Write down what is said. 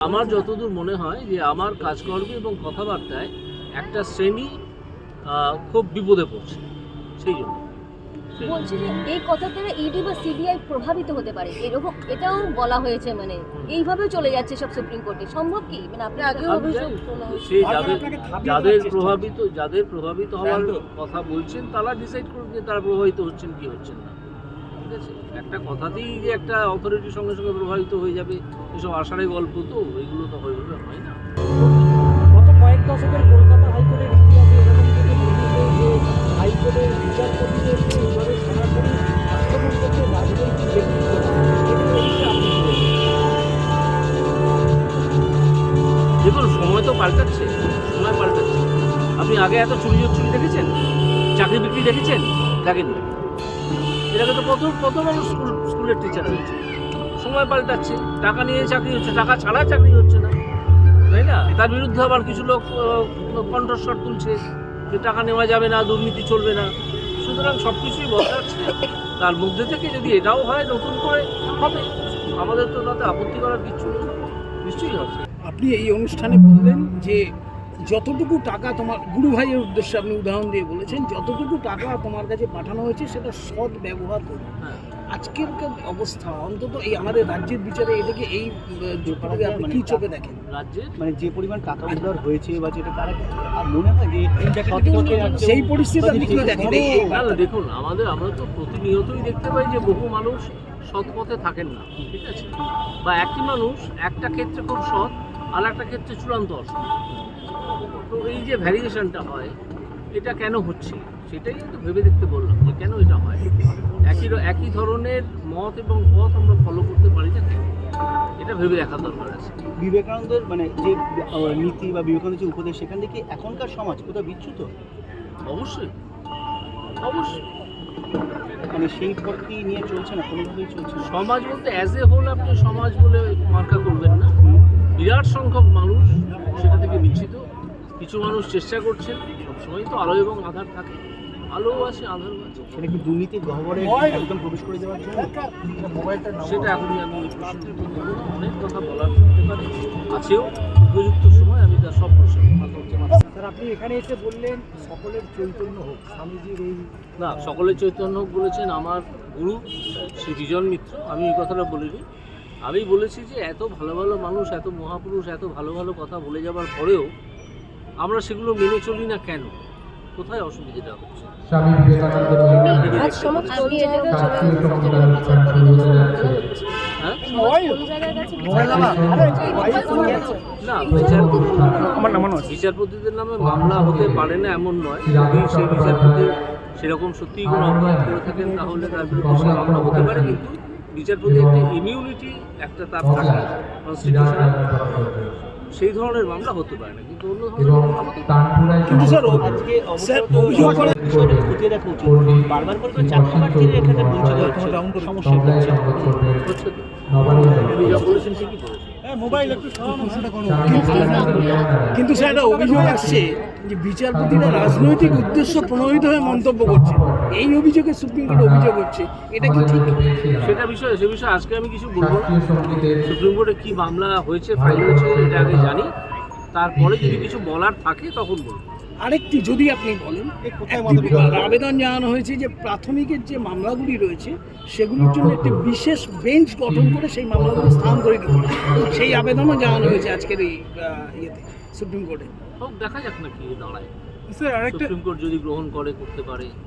আমার যতদূর মনে হয় যে আমার কাজকর্মে এবং কথাবার্তায় একটা শ্রেণী খুব বিপদে পড়ছে, সেই জন্য বলছি যে এই কথা দ্বারা ইডি বা সিবিআই প্রভাবিত হতে পারে, এরকম এটাও বলা হয়েছে। মানে এইভাবে চলে যাচ্ছে সব সুপ্রিম কোর্টে, সম্ভব কি? মানে আপনি আগেও অভিযোগ সেই যাদের প্রভাবিত হওয়ার কথা বলছেন তারা ডিসাইড করুন যে তারা প্রভাবিত হচ্ছেন কি হচ্ছেন না। ঠিক আছে, একটা কথাতেই যে একটা অথরিটির সঙ্গে সঙ্গে প্রভাবিত হয়ে যাবে এসব আষাঢ়ে গল্প, তো এগুলো তো হয় না। গত কয়েক দশকের কলকাতা হাইকোর্টের ইতিহাসে এরকম থেকে যে হাইকোর্টের বিচারপতিদের এইভাবে সরাসরি আক্রমণ করতে রাজনৈতিক ব্যক্তিত্ব, দেখুন সময় তো পাল্টাচ্ছে, আপনি আগে এত চুরি দেখেছেন, চাকরি বিক্রি দেখেছেন? দেখেননি। এটাকে তো কত মানুষ স্কুলের টিচার হয়েছে। সময় পাল্টাচ্ছে, টাকা নিয়ে চাকরি হচ্ছে, টাকা ছাড়া চাকরি হচ্ছে না, তাই না? তার বিরুদ্ধে আবার কিছু লোক কণ্ঠস্বর তুলছে যে টাকা নেওয়া যাবে না, দুর্নীতি চলবে না। সুতরাং সব কিছুই বদলাচ্ছে। তার মধ্যে থেকে যদি এটাও হয় নতুন করে হবে, আমাদের তো তাতে আপত্তি করার কিছু নেই, নিশ্চয়ই হবে। আপনি এই অনুষ্ঠানে বললেন যে যতটুকু টাকা তোমার গুরু ভাইয়ের উদ্দেশ্যে আপনি উদাহরণ দিয়ে বলেছেন, যতটুকু টাকা তোমার কাছে পাঠানো হয়েছে সেটা সৎ ব্যবহার করবে। আজকের অবস্থা অন্তত এই আমাদের রাজ্যের বিচারে এটাকে এই জোটটাকে আপনি কি চোখে দেখেন? রাজ্যে মানে যে পরিমাণ টাকা উদ্ধার হয়েছে বা যেটা তারা মনে হয় যে সেই পরিস্থিতি আপনি কি দেখেন? দেখুন আমরা তো প্রতিনিয়তই দেখতে পাই যে বহু মানুষ সৎ পথে থাকেন না, ঠিক আছে? বা একই মানুষ একটা ক্ষেত্রে খুব সৎ, আর একটা ক্ষেত্রে চূড়ান্ত অসৎ। তো এই যে ভ্যারিয়েশনটা হয়, এটা কেন হচ্ছে সেটাই তো ভেবে দেখতে বললাম যে কেন এটা হয়। একই ধরনের মত এবং পথ আমরা ফলো করতে পারি না, এটা ভেবে দেখার দরকার আছে। বিবেকানন্দের মানে যে নীতি বা বিবেকানন্দের যে উপদেশ, সেখান থেকে এখনকার সমাজ কোথাও বিচ্যুত? অবশ্যই মানে সেই পথটি নিয়ে চলছে না, কোনোভাবেই চলছে না। সমাজ বলতে অ্যাজ এ হোল আপনি সমাজ বলে মার্কা করবেন না। বিরাট সংখ্যক মানুষ সেটা থেকে বিচ্ছিত। কিছু মানুষ চেষ্টা করছেন, সবসময় তো আলো এবং আধার থাকে, আলোও আছে আধারও আছে। সেটা কি দুর্নীতির গহ্বরে একদম প্রবেশ করে দেওয়ার জন্য? সেটা এখনই আমি অনেক কথা বলার হতে পারে, আছেও উপযুক্ত সময় আমি তার সব প্রশ্ন স্যার, আপনি এখানে এসে বললেন সকলের চৈতন্য হোক, স্বামীজির এই না, সকলের চৈতন্য হোক বলেছেন আমার গুরু শ্রী বিজন মিত্র। আমি এই কথাটা বলিনি, আমি বলেছি যে এত ভালো ভালো মানুষ, এত মহাপুরুষ এত ভালো ভালো কথা বলে যাবার পরেও আমরা সেগুলো মেনে চলি না কেন, কোথায় অসুবিধাটা হচ্ছে? স্বামী বিবেকানন্দের আজ সমাজ কোন জায়গায় চলে গেছে, যেটা বিচারপতিদের উপর মামলা হচ্ছে। হ্যাঁ, সমাজ কোন জায়গায় গেছে? না, বিচারপতিদের নামে মামলা হতে পারে না এমন নয়। যদি সেই বিচারপতি সেরকম সত্যিই কোনো অপরাধ করে থাকেন তাহলে তার বিরুদ্ধে সে মামলা হতে পারে, কিন্তু বিচারপতি একটা ইমিউনিটি একটা তার থাকে কনস্টিটিউশনাল, সেই ধরনের মামলা হতে পারে না, কিন্তু অন্য ধরনের মামলা হতে পারে। কিন্তু স্যার আজকে অভিযোগ করে বিষয়টা খতিয়ে দেখা উচিত। বারবার করে চাকরি প্রার্থীরা এখানে বঞ্চিত হচ্ছে, সমস্যা হচ্ছে। হচ্ছে তো উনি যা বলেছেন ঠিকই বলেছেন। কিন্তু স্যার, একটা অভিযোগ আসছে যে বিচারপতিরা রাজনৈতিক উদ্দেশ্য প্রণোদিত হয়ে মন্তব্য করছে, এই অভিযোগে সুপ্রিম কোর্ট অভিযোগ হচ্ছে, এটা কি ঠিক? সে বিষয়ে আজকে আমি কিছু বলবো না। সুপ্রিম কোর্টে কি মামলা হয়েছে, ফাইল হয়েছে, এটা আগে জানি, তারপরে যদি কিছু বলার থাকে তখন বলবো। আরেকটি যদি আপনি বলেন, আবেদন জানানো হয়েছে যে প্রাথমিকের যে মামলাগুলি রয়েছে সেগুলির জন্য একটি বিশেষ বেঞ্চ গঠন করে সেই মামলাগুলি স্থানান্তরিত করা, সেই আবেদনও জানানো হয়েছে আজকের এই ইয়েতে সুপ্রিম কোর্টে। হোক, দেখা যাক না কি দাঁড়ায়। সুপ্রিম কোর্ট যদি গ্রহণ করতে পারে